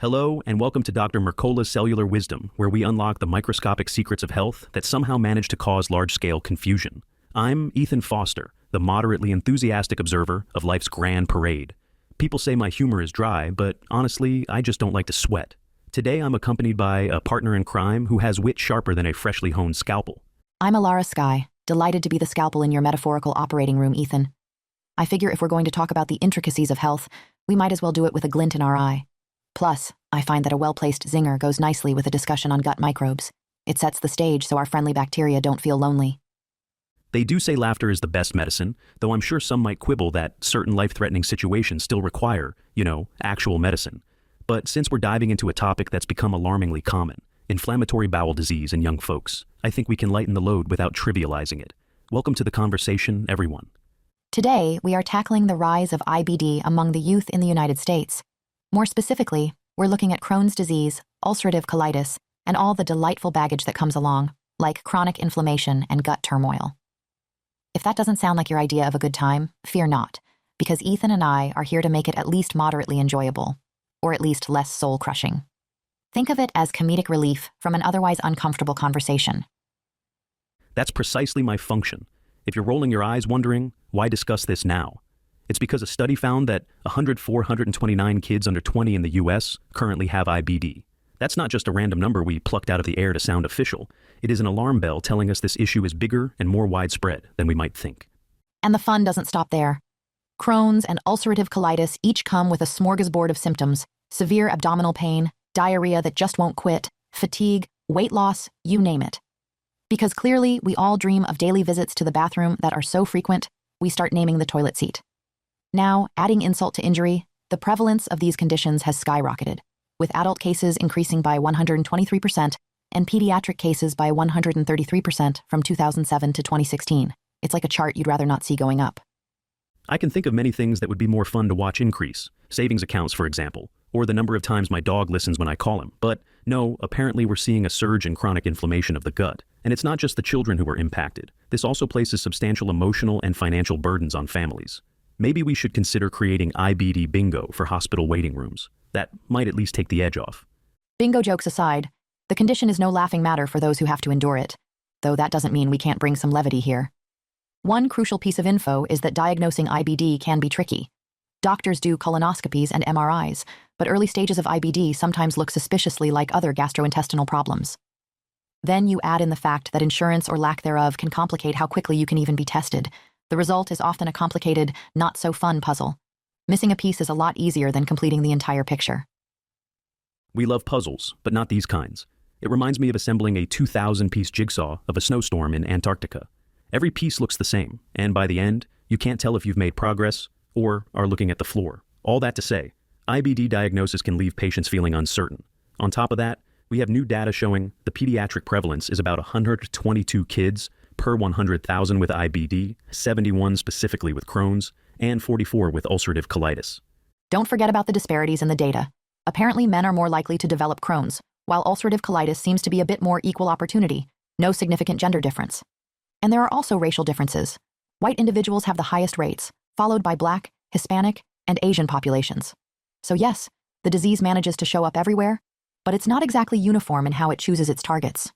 Hello, and welcome to Dr. Mercola's Cellular Wisdom, where we unlock the microscopic secrets of health that somehow manage to cause large-scale confusion. I'm Ethan Foster, the moderately enthusiastic observer of life's grand parade. People say my humor is dry, but honestly, I just don't like to sweat. Today I'm accompanied by a partner in crime who has wit sharper than a freshly honed scalpel. I'm Alara Sky, delighted to be the scalpel in your metaphorical operating room, Ethan. I figure if we're going to talk about the intricacies of health, we might as well do it with a glint in our eye. Plus, I find that a well-placed zinger goes nicely with a discussion on gut microbes. It sets the stage so our friendly bacteria don't feel lonely. They do say laughter is the best medicine, though I'm sure some might quibble that certain life-threatening situations still require, actual medicine. But since we're diving into a topic that's become alarmingly common, inflammatory bowel disease in young folks, I think we can lighten the load without trivializing it. Welcome to the conversation, everyone. Today, we are tackling the rise of IBD among the youth in the United States. More specifically, we're looking at Crohn's disease, ulcerative colitis, and all the delightful baggage that comes along, like chronic inflammation and gut turmoil. If that doesn't sound like your idea of a good time, fear not, because Ethan and I are here to make it at least moderately enjoyable, or at least less soul-crushing. Think of it as comedic relief from an otherwise uncomfortable conversation. That's precisely my function. If you're rolling your eyes wondering, why discuss this now? It's because a study found that 129 kids under 20 in the US currently have IBD. That's not just a random number we plucked out of the air to sound official. It is an alarm bell telling us this issue is bigger and more widespread than we might think. And the fun doesn't stop there. Crohn's and ulcerative colitis each come with a smorgasbord of symptoms: severe abdominal pain, diarrhea that just won't quit, fatigue, weight loss, you name it. Because clearly, we all dream of daily visits to the bathroom that are so frequent, we start naming the toilet seat. Now, adding insult to injury, the prevalence of these conditions has skyrocketed, with adult cases increasing by 123% and pediatric cases by 133% from 2007 to 2016. It's like a chart you'd rather not see going up. I can think of many things that would be more fun to watch increase. Savings accounts, for example, or the number of times my dog listens when I call him. But no, apparently we're seeing a surge in chronic inflammation of the gut. And it's not just the children who are impacted. This also places substantial emotional and financial burdens on families. Maybe we should consider creating IBD bingo for hospital waiting rooms. That might at least take the edge off. Bingo jokes aside, the condition is no laughing matter for those who have to endure it, though that doesn't mean we can't bring some levity here. One crucial piece of info is that diagnosing IBD can be tricky. Doctors do colonoscopies and MRIs, but early stages of IBD sometimes look suspiciously like other gastrointestinal problems. Then you add in the fact that insurance or lack thereof can complicate how quickly you can even be tested. The result is often a complicated, not-so-fun puzzle. Missing a piece is a lot easier than completing the entire picture. We love puzzles, but not these kinds. It reminds me of assembling a 2,000-piece jigsaw of a snowstorm in Antarctica. Every piece looks the same, and by the end, you can't tell if you've made progress or are looking at the floor. All that to say, IBD diagnosis can leave patients feeling uncertain. On top of that, we have new data showing the pediatric prevalence is about 122 kids per 100,000 with IBD, 71 specifically with Crohn's, and 44 with ulcerative colitis. Don't forget about the disparities in the data. Apparently, men are more likely to develop Crohn's, while ulcerative colitis seems to be a bit more equal opportunity, no significant gender difference. And there are also racial differences. White individuals have the highest rates, followed by Black, Hispanic, and Asian populations. So yes, the disease manages to show up everywhere, but it's not exactly uniform in how it chooses its targets.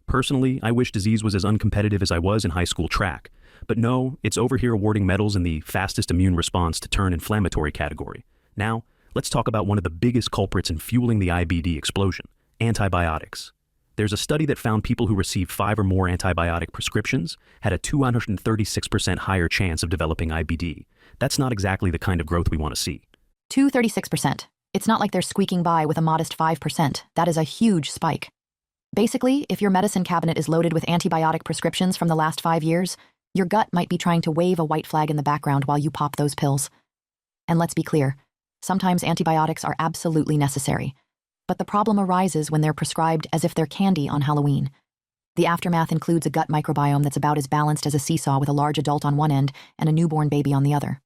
Personally, I wish disease was as uncompetitive as I was in high school track. But no, it's over here awarding medals in the fastest immune response to turn inflammatory category. Now, let's talk about one of the biggest culprits in fueling the IBD explosion: antibiotics. There's a study that found people who received 5 or more antibiotic prescriptions had a 236% higher chance of developing IBD. That's not exactly the kind of growth we want to see. 236%. It's not like they're squeaking by with a modest 5%. That is a huge spike. Basically, if your medicine cabinet is loaded with antibiotic prescriptions from the last 5 years, your gut might be trying to wave a white flag in the background while you pop those pills. And let's be clear, sometimes antibiotics are absolutely necessary. But the problem arises when they're prescribed as if they're candy on Halloween. The aftermath includes a gut microbiome that's about as balanced as a seesaw with a large adult on one end and a newborn baby on the other.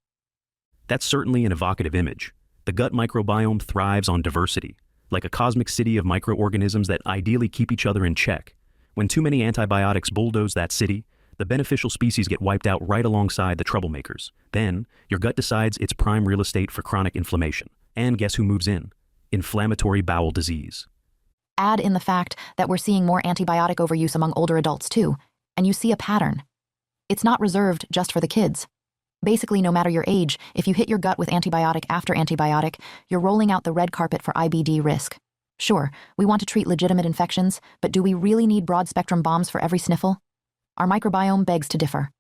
That's certainly an evocative image. The gut microbiome thrives on diversity, like a cosmic city of microorganisms that ideally keep each other in check. When too many antibiotics bulldoze that city, the beneficial species get wiped out right alongside the troublemakers. Then, your gut decides it's prime real estate for chronic inflammation. And guess who moves in? inflammatory bowel disease. Add in the fact that we're seeing more antibiotic overuse among older adults too, and you see a pattern. It's not reserved just for the kids. Basically, no matter your age, if you hit your gut with antibiotic after antibiotic, you're rolling out the red carpet for IBD risk. Sure, we want to treat legitimate infections, but do we really need broad-spectrum bombs for every sniffle? Our microbiome begs to differ.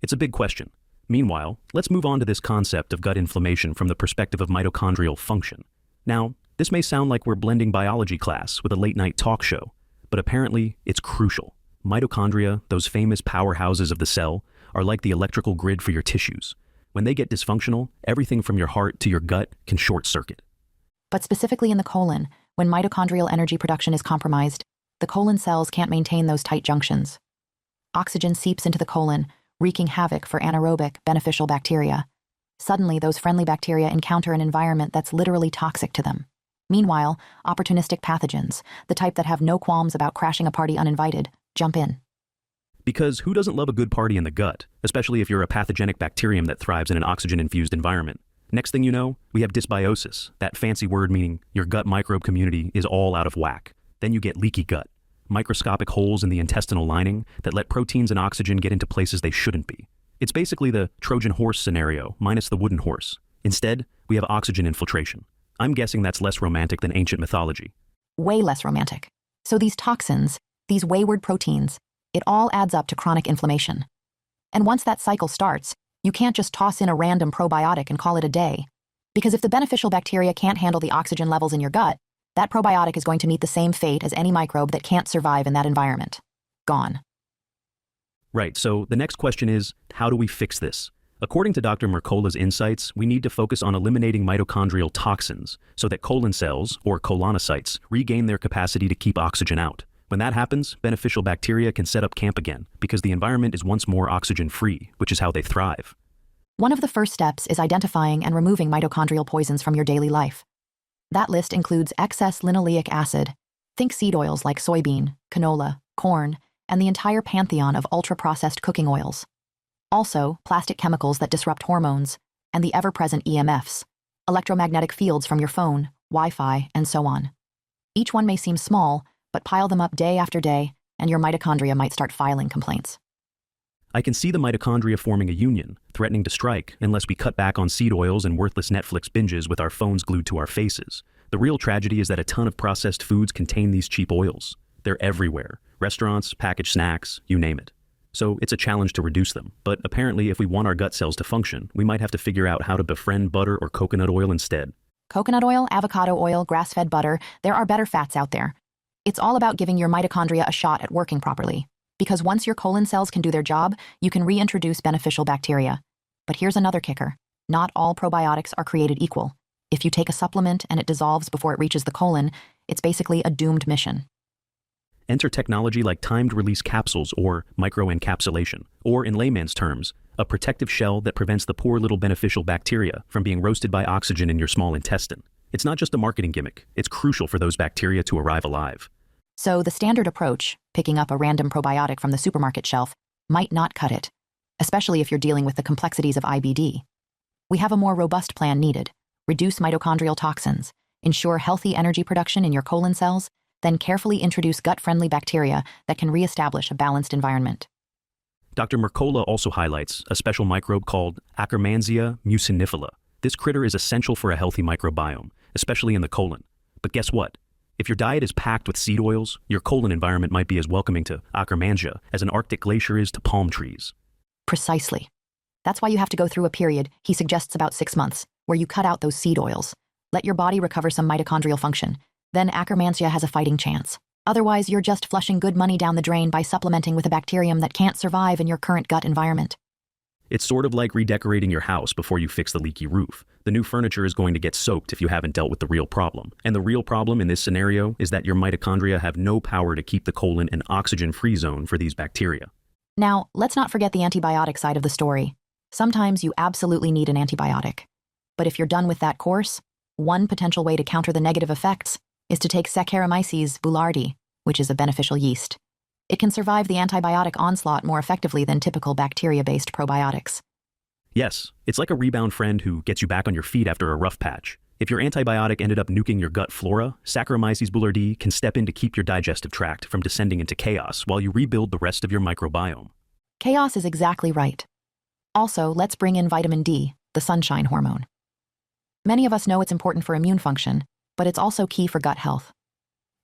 It's a big question. Meanwhile, let's move on to this concept of gut inflammation from the perspective of mitochondrial function. Now, this may sound like we're blending biology class with a late-night talk show, but apparently it's crucial. Mitochondria, those famous powerhouses of the cell, are like the electrical grid for your tissues. When they get dysfunctional, everything from your heart to your gut can short-circuit. But specifically in the colon, when mitochondrial energy production is compromised, the colon cells can't maintain those tight junctions. Oxygen seeps into the colon, wreaking havoc for anaerobic, beneficial bacteria. Suddenly, those friendly bacteria encounter an environment that's literally toxic to them. Meanwhile, opportunistic pathogens, the type that have no qualms about crashing a party uninvited, jump in. Because who doesn't love a good party in the gut, especially if you're a pathogenic bacterium that thrives in an oxygen-infused environment? Next thing you know, we have dysbiosis, that fancy word meaning your gut microbe community is all out of whack. Then you get leaky gut, microscopic holes in the intestinal lining that let proteins and oxygen get into places they shouldn't be. It's basically the Trojan horse scenario, minus the wooden horse. Instead, we have oxygen infiltration. I'm guessing that's less romantic than ancient mythology. Way less romantic. So these toxins, these wayward proteins, it all adds up to chronic inflammation. And once that cycle starts, you can't just toss in a random probiotic and call it a day. Because if the beneficial bacteria can't handle the oxygen levels in your gut, that probiotic is going to meet the same fate as any microbe that can't survive in that environment. Gone. Right, so the next question is, how do we fix this? According to Dr. Mercola's insights, we need to focus on eliminating mitochondrial toxins so that colon cells, or colonocytes, regain their capacity to keep oxygen out. When that happens, beneficial bacteria can set up camp again because the environment is once more oxygen-free, which is how they thrive. One of the first steps is identifying and removing mitochondrial poisons from your daily life. That list includes excess linoleic acid. Think seed oils like soybean, canola, corn, and the entire pantheon of ultra-processed cooking oils. Also, plastic chemicals that disrupt hormones, and the ever-present EMFs, electromagnetic fields from your phone, Wi-Fi, and so on. Each one may seem small, but pile them up day after day, and your mitochondria might start filing complaints. I can see the mitochondria forming a union, threatening to strike unless we cut back on seed oils and worthless Netflix binges with our phones glued to our faces. The real tragedy is that a ton of processed foods contain these cheap oils. They're everywhere. Restaurants, packaged snacks, you name it. So it's a challenge to reduce them. But apparently, if we want our gut cells to function, we might have to figure out how to befriend butter or coconut oil instead. Coconut oil, avocado oil, grass-fed butter, there are better fats out there. It's all about giving your mitochondria a shot at working properly. Because once your colon cells can do their job, you can reintroduce beneficial bacteria. But here's another kicker. Not all probiotics are created equal. If you take a supplement and it dissolves before it reaches the colon, it's basically a doomed mission. Enter technology like timed-release capsules or microencapsulation, or in layman's terms, a protective shell that prevents the poor little beneficial bacteria from being roasted by oxygen in your small intestine. It's not just a marketing gimmick. It's crucial for those bacteria to arrive alive. So the standard approach, picking up a random probiotic from the supermarket shelf, might not cut it, especially if you're dealing with the complexities of IBD. We have a more robust plan needed. Reduce mitochondrial toxins, ensure healthy energy production in your colon cells, then carefully introduce gut-friendly bacteria that can reestablish a balanced environment. Dr. Mercola also highlights a special microbe called Akkermansia mucinifera. This critter is essential for a healthy microbiome, especially in the colon. But guess what? If your diet is packed with seed oils, your colon environment might be as welcoming to Akkermansia as an Arctic glacier is to palm trees. Precisely. That's why you have to go through a period, he suggests about 6 months, where you cut out those seed oils. Let your body recover some mitochondrial function. Then Akkermansia has a fighting chance. Otherwise, you're just flushing good money down the drain by supplementing with a bacterium that can't survive in your current gut environment. It's sort of like redecorating your house before you fix the leaky roof. The new furniture is going to get soaked if you haven't dealt with the real problem. And the real problem in this scenario is that your mitochondria have no power to keep the colon an oxygen-free zone for these bacteria. Now, let's not forget the antibiotic side of the story. Sometimes you absolutely need an antibiotic. But if you're done with that course, one potential way to counter the negative effects is to take Saccharomyces boulardii, which is a beneficial yeast. It can survive the antibiotic onslaught more effectively than typical bacteria-based probiotics. Yes, it's like a rebound friend who gets you back on your feet after a rough patch. If your antibiotic ended up nuking your gut flora, Saccharomyces boulardii can step in to keep your digestive tract from descending into chaos while you rebuild the rest of your microbiome. Chaos is exactly right. Also, let's bring in vitamin D, the sunshine hormone. Many of us know it's important for immune function, but it's also key for gut health.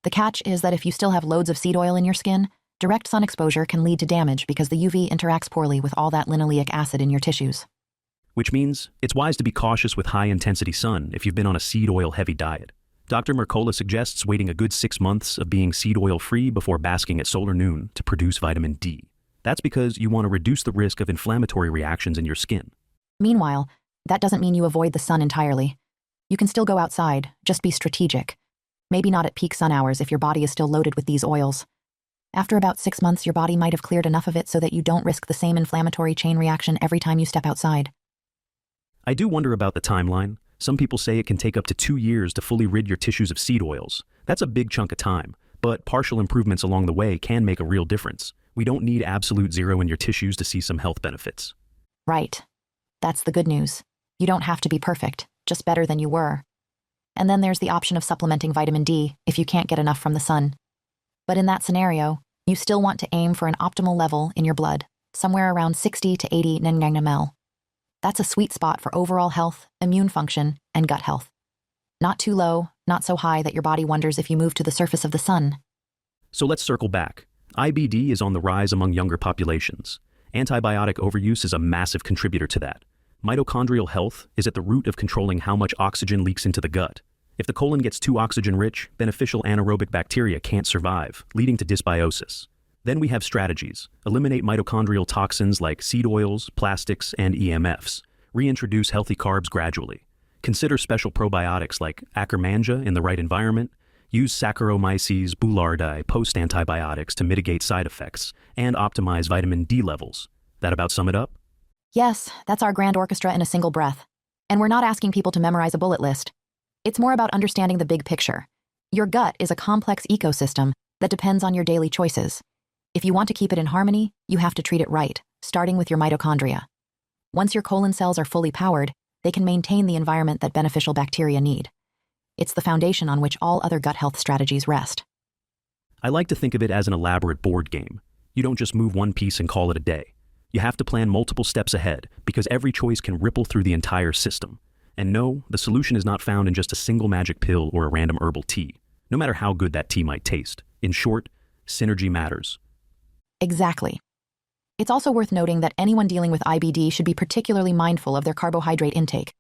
The catch is that if you still have loads of seed oil in your skin, direct sun exposure can lead to damage because the UV interacts poorly with all that linoleic acid in your tissues. Which means it's wise to be cautious with high-intensity sun if you've been on a seed oil-heavy diet. Dr. Mercola suggests waiting a good 6 months of being seed oil-free before basking at solar noon to produce vitamin D. That's because you want to reduce the risk of inflammatory reactions in your skin. Meanwhile, that doesn't mean you avoid the sun entirely. You can still go outside, just be strategic. Maybe not at peak sun hours if your body is still loaded with these oils. After about 6 months, your body might have cleared enough of it so that you don't risk the same inflammatory chain reaction every time you step outside. I do wonder about the timeline. Some people say it can take up to 2 years to fully rid your tissues of seed oils. That's a big chunk of time, but partial improvements along the way can make a real difference. We don't need absolute zero in your tissues to see some health benefits. Right. That's the good news. You don't have to be perfect, just better than you were. And then there's the option of supplementing vitamin D if you can't get enough from the sun. But in that scenario, you still want to aim for an optimal level in your blood, somewhere around 60 to 80 nmol. That's a sweet spot for overall health, immune function, and gut health. Not too low, not so high that your body wonders if you move to the surface of the sun. So let's circle back. IBD is on the rise among younger populations. Antibiotic overuse is a massive contributor to that. Mitochondrial health is at the root of controlling how much oxygen leaks into the gut. If the colon gets too oxygen-rich, beneficial anaerobic bacteria can't survive, leading to dysbiosis. Then we have strategies. Eliminate mitochondrial toxins like seed oils, plastics, and EMFs. Reintroduce healthy carbs gradually. Consider special probiotics like Akkermansia in the right environment. Use Saccharomyces boulardii post-antibiotics to mitigate side effects. And optimize vitamin D levels. That about sum it up? Yes, that's our grand orchestra in a single breath. And we're not asking people to memorize a bullet list. It's more about understanding the big picture. Your gut is a complex ecosystem that depends on your daily choices. If you want to keep it in harmony, you have to treat it right, starting with your mitochondria. Once your colon cells are fully powered, they can maintain the environment that beneficial bacteria need. It's the foundation on which all other gut health strategies rest. I like to think of it as an elaborate board game. You don't just move one piece and call it a day. You have to plan multiple steps ahead because every choice can ripple through the entire system. And no, the solution is not found in just a single magic pill or a random herbal tea, no matter how good that tea might taste. In short, synergy matters. Exactly. It's also worth noting that anyone dealing with IBD should be particularly mindful of their carbohydrate intake.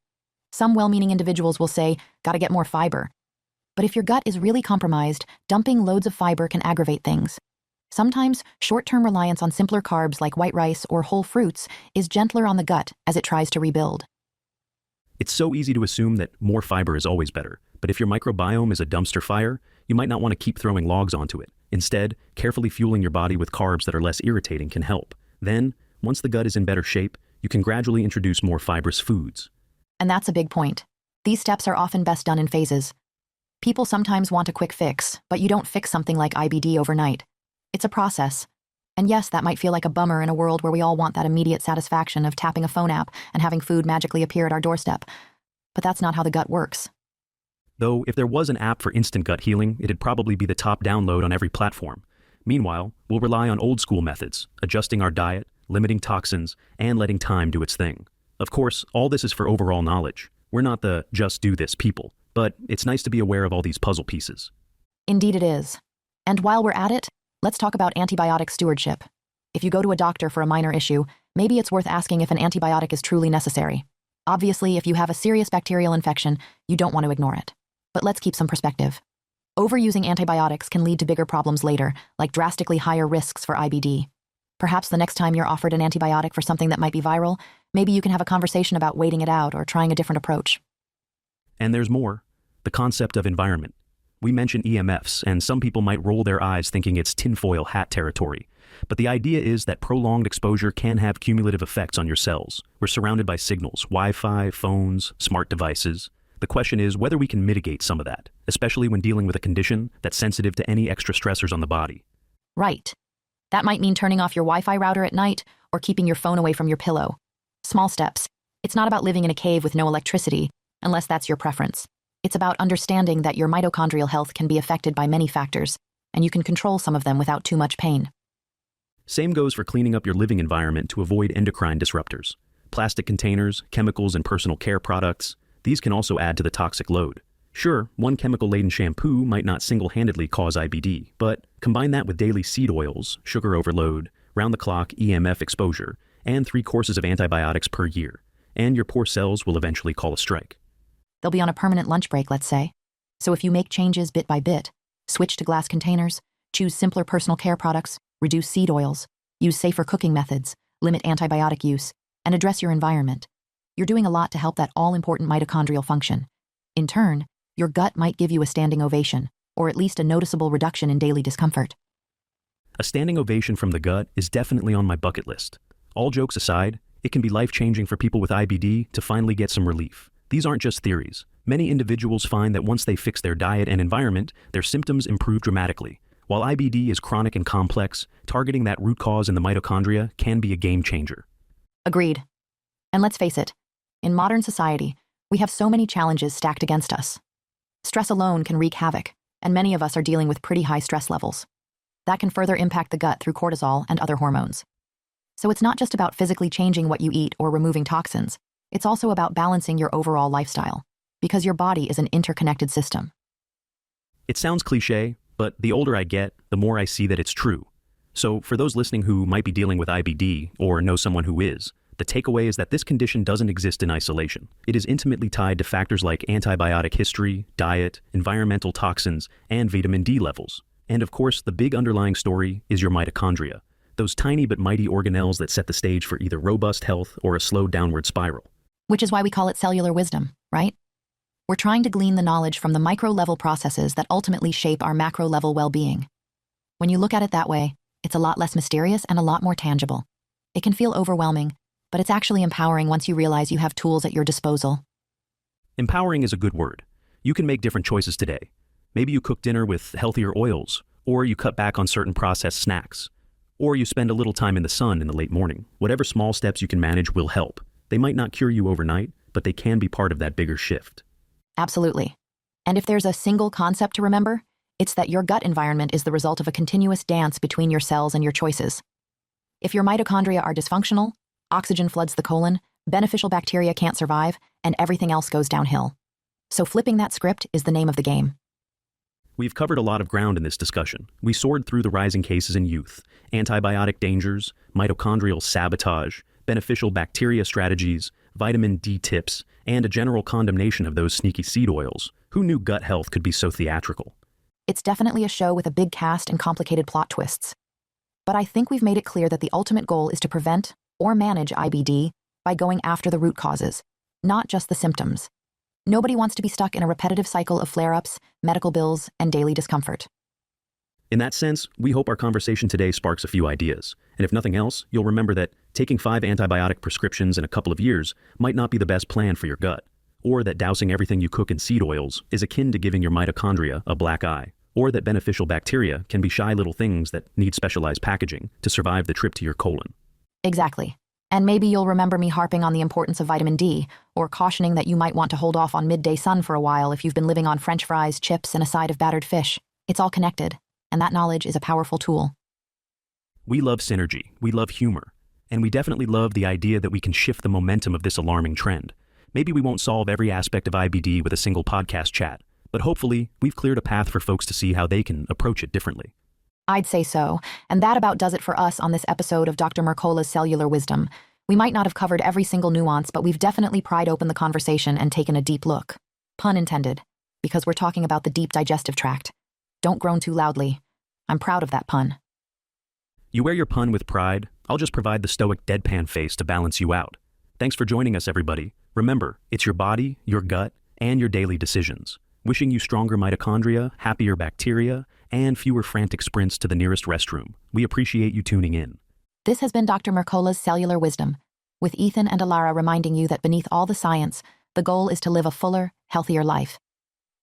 Some well-meaning individuals will say, gotta get more fiber. But if your gut is really compromised, dumping loads of fiber can aggravate things. Sometimes, short-term reliance on simpler carbs like white rice or whole fruits is gentler on the gut as it tries to rebuild. It's so easy to assume that more fiber is always better, but if your microbiome is a dumpster fire, you might not want to keep throwing logs onto it. Instead, carefully fueling your body with carbs that are less irritating can help. Then, once the gut is in better shape, you can gradually introduce more fibrous foods. And that's a big point. These steps are often best done in phases. People sometimes want a quick fix, but you don't fix something like IBD overnight. It's a process. And yes, that might feel like a bummer in a world where we all want that immediate satisfaction of tapping a phone app and having food magically appear at our doorstep. But that's not how the gut works. Though, if there was an app for instant gut healing, it'd probably be the top download on every platform. Meanwhile, we'll rely on old-school methods, adjusting our diet, limiting toxins, and letting time do its thing. Of course, all this is for overall knowledge. We're not the just do this people, but it's nice to be aware of all these puzzle pieces. Indeed it is. And while we're at it, let's talk about antibiotic stewardship. If you go to a doctor for a minor issue, maybe it's worth asking if an antibiotic is truly necessary. Obviously, if you have a serious bacterial infection, you don't want to ignore it. But let's keep some perspective. Overusing antibiotics can lead to bigger problems later, like drastically higher risks for IBD. Perhaps the next time you're offered an antibiotic for something that might be viral, maybe you can have a conversation about waiting it out or trying a different approach. And there's more. The concept of environment. We mention EMFs, and some people might roll their eyes thinking it's tinfoil hat territory. But the idea is that prolonged exposure can have cumulative effects on your cells. We're surrounded by signals, Wi-Fi, phones, smart devices. The question is whether we can mitigate some of that, especially when dealing with a condition that's sensitive to any extra stressors on the body. Right. That might mean turning off your Wi-Fi router at night or keeping your phone away from your pillow. Small steps. It's not about living in a cave with no electricity, unless that's your preference. It's about understanding that your mitochondrial health can be affected by many factors, and you can control some of them without too much pain. Same goes for cleaning up your living environment to avoid endocrine disruptors. Plastic containers, chemicals, and personal care products, these can also add to the toxic load. Sure, one chemical-laden shampoo might not single-handedly cause IBD, but combine that with daily seed oils, sugar overload, round-the-clock EMF exposure, and 3 courses of antibiotics per year, and your poor cells will eventually call a strike. They'll be on a permanent lunch break, let's say. So if you make changes bit by bit, switch to glass containers, choose simpler personal care products, reduce seed oils, use safer cooking methods, limit antibiotic use, and address your environment, you're doing a lot to help that all-important mitochondrial function. In turn, your gut might give you a standing ovation, or at least a noticeable reduction in daily discomfort. A standing ovation from the gut is definitely on my bucket list. All jokes aside, it can be life-changing for people with IBD to finally get some relief. These aren't just theories. Many individuals find that once they fix their diet and environment, their symptoms improve dramatically. While IBD is chronic and complex, targeting that root cause in the mitochondria can be a game changer. Agreed. And let's face it, in modern society, we have so many challenges stacked against us. Stress alone can wreak havoc, and many of us are dealing with pretty high stress levels. That can further impact the gut through cortisol and other hormones. So it's not just about physically changing what you eat or removing toxins. It's also about balancing your overall lifestyle, because your body is an interconnected system. It sounds cliché, but the older I get, the more I see that it's true. So for those listening who might be dealing with IBD or know someone who is, the takeaway is that this condition doesn't exist in isolation. It is intimately tied to factors like antibiotic history, diet, environmental toxins, and vitamin D levels. And of course, the big underlying story is your mitochondria, those tiny but mighty organelles that set the stage for either robust health or a slow downward spiral. Which is why we call it cellular wisdom, right? We're trying to glean the knowledge from the micro-level processes that ultimately shape our macro-level well-being. When you look at it that way, it's a lot less mysterious and a lot more tangible. It can feel overwhelming, but it's actually empowering once you realize you have tools at your disposal. Empowering is a good word. You can make different choices today. Maybe you cook dinner with healthier oils, or you cut back on certain processed snacks, or you spend a little time in the sun in the late morning. Whatever small steps you can manage will help. They might not cure you overnight, but they can be part of that bigger shift. Absolutely. And if there's a single concept to remember, it's that your gut environment is the result of a continuous dance between your cells and your choices. If your mitochondria are dysfunctional, oxygen floods the colon, beneficial bacteria can't survive, and everything else goes downhill. So flipping that script is the name of the game. We've covered a lot of ground in this discussion. We soared through the rising cases in youth, antibiotic dangers, mitochondrial sabotage, beneficial bacteria strategies, vitamin D tips, and a general condemnation of those sneaky seed oils. Who knew gut health could be so theatrical? It's definitely a show with a big cast and complicated plot twists. But I think we've made it clear that the ultimate goal is to prevent or manage IBD by going after the root causes, not just the symptoms. Nobody wants to be stuck in a repetitive cycle of flare-ups, medical bills, and daily discomfort. In that sense, we hope our conversation today sparks a few ideas. And if nothing else, you'll remember that taking 5 antibiotic prescriptions in a couple of years might not be the best plan for your gut, or that dousing everything you cook in seed oils is akin to giving your mitochondria a black eye, or that beneficial bacteria can be shy little things that need specialized packaging to survive the trip to your colon. Exactly. And maybe you'll remember me harping on the importance of vitamin D, or cautioning that you might want to hold off on midday sun for a while if you've been living on French fries, chips, and a side of battered fish. It's all connected, and that knowledge is a powerful tool. We love synergy, we love humor, and we definitely love the idea that we can shift the momentum of this alarming trend. Maybe we won't solve every aspect of IBD with a single podcast chat, but hopefully we've cleared a path for folks to see how they can approach it differently. I'd say so, and that about does it for us on this episode of Dr. Mercola's Cellular Wisdom. We might not have covered every single nuance, but we've definitely pried open the conversation and taken a deep look. Pun intended, because we're talking about the deep digestive tract. Don't groan too loudly. I'm proud of that pun. You wear your pun with pride, I'll just provide the stoic deadpan face to balance you out. Thanks for joining us, everybody. Remember, it's your body, your gut, and your daily decisions. Wishing you stronger mitochondria, happier bacteria, and fewer frantic sprints to the nearest restroom. We appreciate you tuning in. This has been Dr. Mercola's Cellular Wisdom, with Ethan and Alara reminding you that beneath all the science, the goal is to live a fuller, healthier life.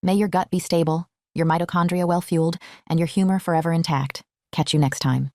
May your gut be stable, your mitochondria well-fueled, and your humor forever intact. Catch you next time.